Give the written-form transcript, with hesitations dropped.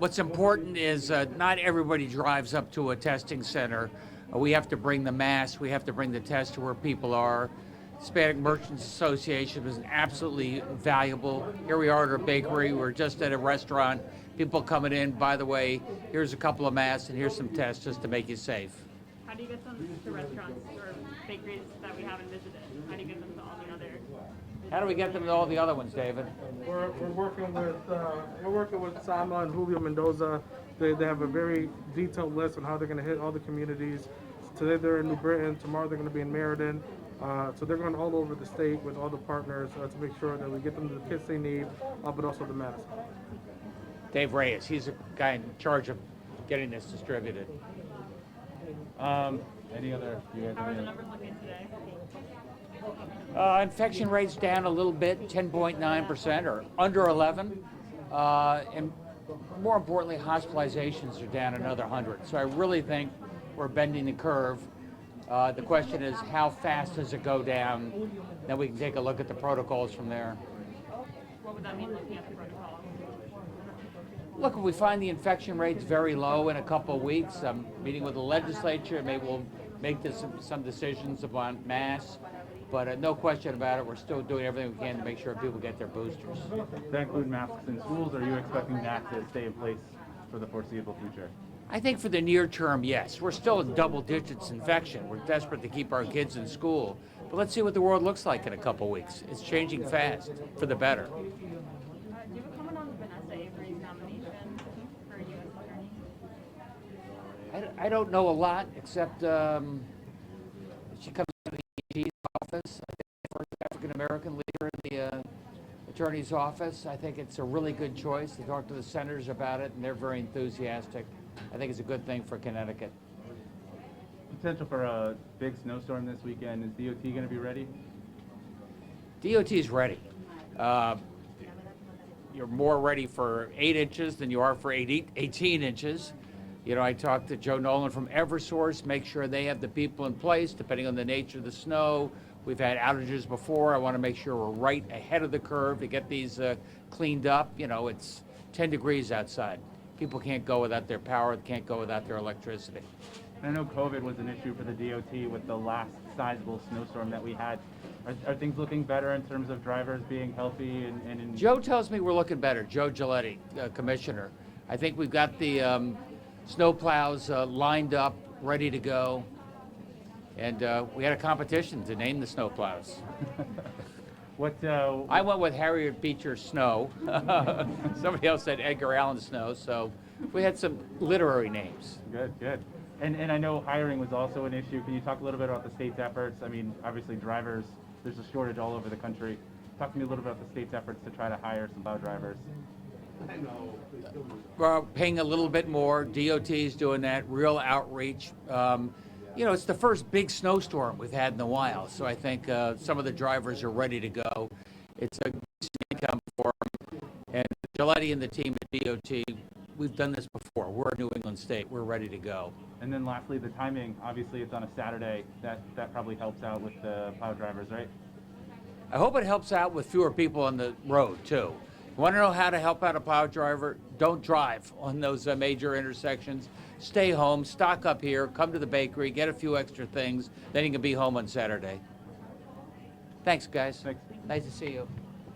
What's important is not everybody drives up to a testing center. We have to bring the masks, we have to bring the test to where people are. Hispanic Merchants Association is absolutely valuable. Here we are at our bakery, we're just at a restaurant. People coming in, by the way, here's a couple of masks and here's some tests just to make you safe. How do you get them to restaurants or bakeries that we haven't visited? How do you get them to all the other? How do we get them to all the other ones, David? We're working with Sama and Julio Mendoza. They have a very detailed list on how they're going to hit all the communities. Today they're in New Britain. Tomorrow they're going to be in Meriden. So they're going all over the state with all the partners to make sure that we get them the kits they need, but also the masks. Dave Reyes, he's the guy in charge of getting this distributed. Any other? How are the numbers looking today? Infection rate's down a little bit, 10.9% or under 11. And more importantly, hospitalizations are down another 100. So I really think we're bending the curve. The question is, how fast does it go down? Then we can take a look at the protocols from there. What would that mean looking at the protocol? Look, if we find the infection rates very low in a couple of weeks, I'm meeting with the legislature, maybe we'll make some decisions about masks. But no question about it, we're still doing everything we can to make sure people get their boosters. Does that include masks in schools, or are you expecting that to stay in place for the foreseeable future? I think for the near term, yes. We're still in double digits infection. We're desperate to keep our kids in school. But let's see what the world looks like in a couple of weeks. It's changing fast for the better. Do you have a comment on Vanessa Avery's nomination for U.S. Attorney? I don't know a lot, except she comes out of the EAT's office. I think the first African-American leader in the attorney's office. I think it's a really good choice. I talked to the senators about it, and they're very enthusiastic. I think it's a good thing for Connecticut. Potential for a big snowstorm this weekend. Is DOT going to be ready? DOT is ready. You're more ready for 8 inches than you are for 18 inches. You know, I talked to Joe Nolan from Eversource, make sure they have the people in place depending on the nature of the snow. We've had outages before. I want to make sure we're right ahead of the curve to get these cleaned up. You know, it's 10 degrees outside. People can't go without their power, can't go without their electricity. I know COVID was an issue for the DOT with the last sizable snowstorm that we had. Are things looking better in terms of drivers being healthy and in... Joe tells me we're looking better. Joe Giletti, Commissioner. I think we've got the snow plows lined up, ready to go. And we had a competition to name the snow plows. I went with Harriet Beecher Snow. Somebody else said Edgar Allan Snow. So we had some literary names. Good, good. And I know hiring was also an issue. Can you talk a little bit about the state's efforts? I mean, obviously drivers, there's a shortage all over the country. Talk to me a little bit about the state's efforts to try to hire some plow drivers. We're paying a little bit more. DOT's doing that, real outreach. You know, it's the first big snowstorm we've had in a while, so I think some of the drivers are ready to go. It's a good income for them. And Giletti and the team at DOT, we've done this before. We're a New England state. We're ready to go. And then lastly, the timing. Obviously, it's on a Saturday. That probably helps out with the plow drivers, right? I hope it helps out with fewer people on the road, too. You want to know how to help out a plow driver? Don't drive on those major intersections. Stay home, stock up here, come to the bakery, get a few extra things, then you can be home on Saturday. Thanks, guys. Thanks. Nice to see you.